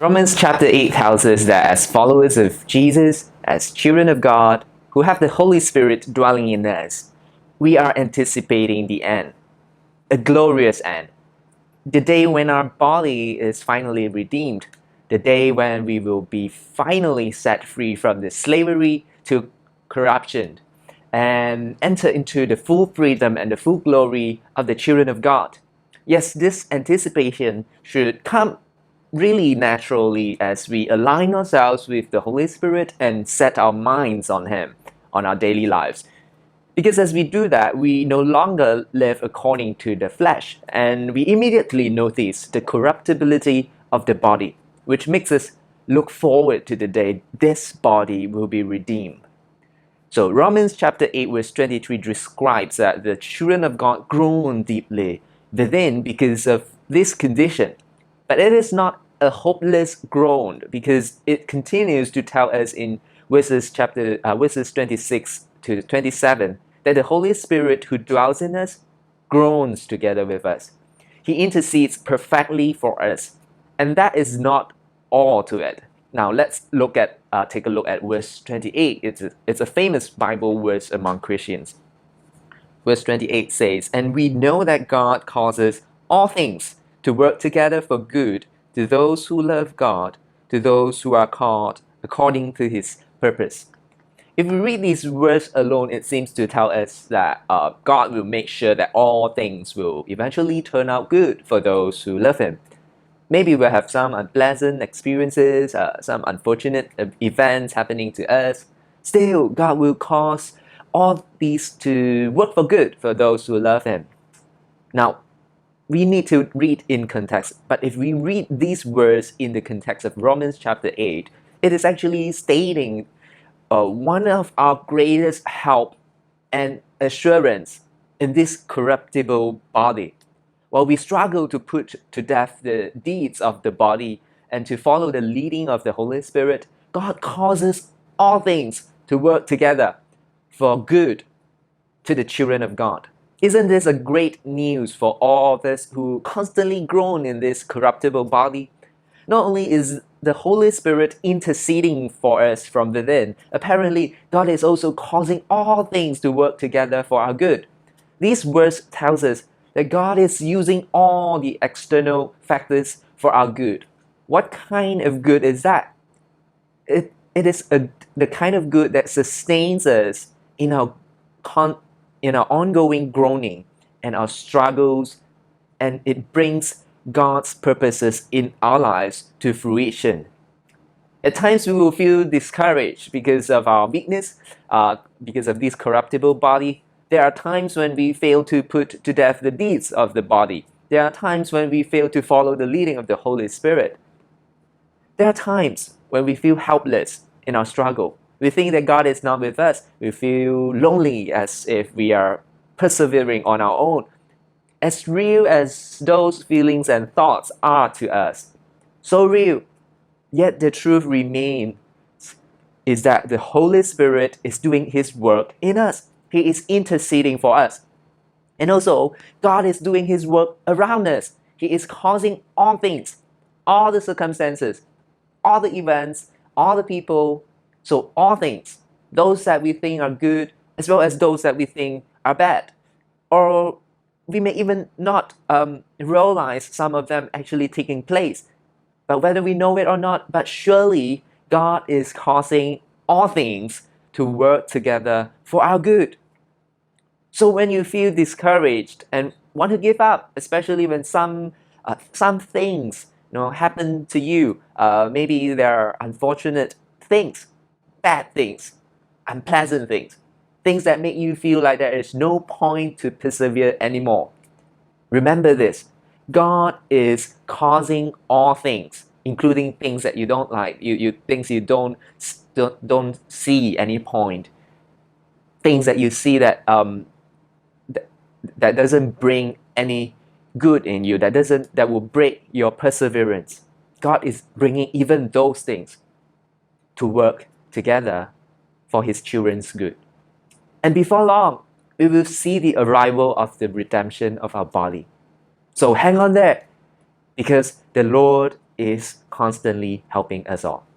Romans chapter 8 tells us that as followers of Jesus, as children of God, who have the Holy Spirit dwelling in us, we are anticipating the end, a glorious end. The day when our body is finally redeemed, the day when we will be finally set free from the slavery to corruption and enter into the full freedom and the full glory of the children of God. Yes, this anticipation should come really naturally as we align ourselves with the Holy Spirit and set our minds on Him, on our daily lives. Because as we do that, we no longer live according to the flesh, and we immediately notice the corruptibility of the body, which makes us look forward to the day this body will be redeemed. So Romans chapter 8 verse 23 describes that the children of God groan deeply within because of this condition. But it is not a hopeless groan because it continues to tell us in verses 26 to 27 that the Holy Spirit who dwells in us groans together with us. He intercedes perfectly for us. And that is not all to it. Now let's take a look at verse 28. It's a famous Bible verse among Christians. Verse 28 says, "And we know that God causes all things to work together for good to those who love God, to those who are called according to His purpose." If we read these words alone, it seems to tell us that God will make sure that all things will eventually turn out good for those who love Him. Maybe we'll have some unpleasant experiences, some unfortunate events happening to us. Still, God will cause all these to work for good for those who love Him. Now, we need to read in context, but if we read these words in the context of Romans chapter 8, it is actually stating one of our greatest help and assurance in this corruptible body. While we struggle to put to death the deeds of the body and to follow the leading of the Holy Spirit, God causes all things to work together for good to the children of God. Isn't this a great news for all of us who constantly groan in this corruptible body? Not only is the Holy Spirit interceding for us from within, apparently God is also causing all things to work together for our good. These words tells us that God is using all the external factors for our good. What kind of good is that? It is the kind of good that sustains us in our ongoing groaning and our struggles, and it brings God's purposes in our lives to fruition. At times we will feel discouraged because of our weakness, because of this corruptible body. There are times when we fail to put to death the deeds of the body. There are times when we fail to follow the leading of the Holy Spirit. There are times when we feel helpless in our struggle. We think that God is not with us. We feel lonely as if we are persevering on our own. As real as those feelings and thoughts are to us, so real, yet the truth remains is that the Holy Spirit is doing His work in us. He is interceding for us. And also, God is doing His work around us. He is causing all things, all the circumstances, all the events, all the people, so all things, those that we think are good, as well as those that we think are bad. Or we may even not realize some of them actually taking place. But whether we know it or not, but surely God is causing all things to work together for our good. So when you feel discouraged and want to give up, especially when some things happen to you, maybe there are unfortunate things, bad things, unpleasant things, things that make you feel like there is no point to persevere anymore. Remember this: God is causing all things, including things that you don't like, things you don't see any point, things that you see that that doesn't bring any good in you, that will break your perseverance. God is bringing even those things to work together for His children's good. And before long, we will see the arrival of the redemption of our body. So hang on there, because the Lord is constantly helping us all.